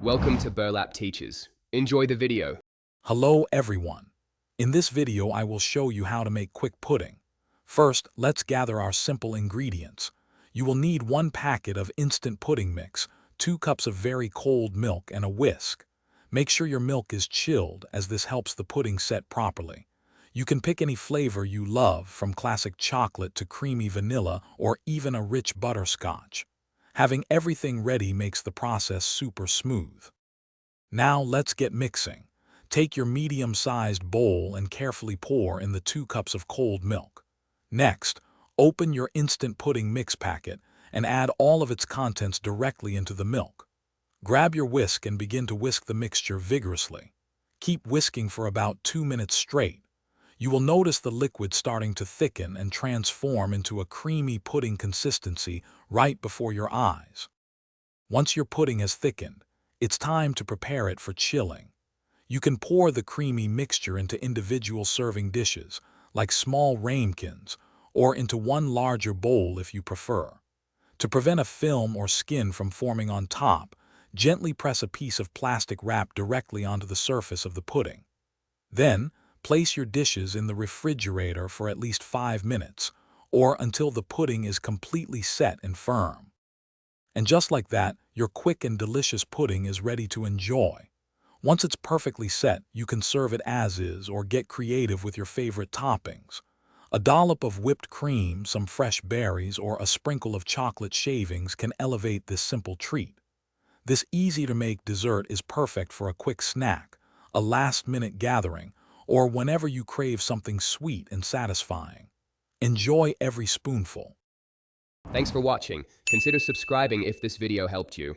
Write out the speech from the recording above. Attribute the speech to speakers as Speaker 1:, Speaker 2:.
Speaker 1: Welcome to Burlap Teachers. Enjoy the video.
Speaker 2: Hello everyone. In this video I will show you how to make quick pudding. First, let's gather our simple ingredients. You will need 1 packet of instant pudding mix, 2 cups of very cold milk, and a whisk. Make sure your milk is chilled, as this helps the pudding set properly. You can pick any flavor you love, from classic chocolate to creamy vanilla or even a rich butterscotch. Having everything ready makes the process super smooth. Now let's get mixing. Take your medium-sized bowl and carefully pour in the 2 cups of cold milk. Next, open your instant pudding mix packet and add all of its contents directly into the milk. Grab your whisk and begin to whisk the mixture vigorously. Keep whisking for about 2 minutes straight. You will notice the liquid starting to thicken and transform into a creamy pudding consistency right before your eyes. Once your pudding has thickened, it's time to prepare it for chilling. You can pour the creamy mixture into individual serving dishes, like small ramekins, or into one larger bowl if you prefer. To prevent a film or skin from forming on top, gently press a piece of plastic wrap directly onto the surface of the pudding. Then, place your dishes in the refrigerator for at least 5 minutes, or until the pudding is completely set and firm. And just like that, your quick and delicious pudding is ready to enjoy. Once it's perfectly set, you can serve it as is or get creative with your favorite toppings. A dollop of whipped cream, some fresh berries, or a sprinkle of chocolate shavings can elevate this simple treat. This easy-to-make dessert is perfect for a quick snack, a last-minute gathering, or whenever you crave something sweet and satisfying. Enjoy every spoonful.
Speaker 1: Thanks for watching. Consider subscribing if this video helped you.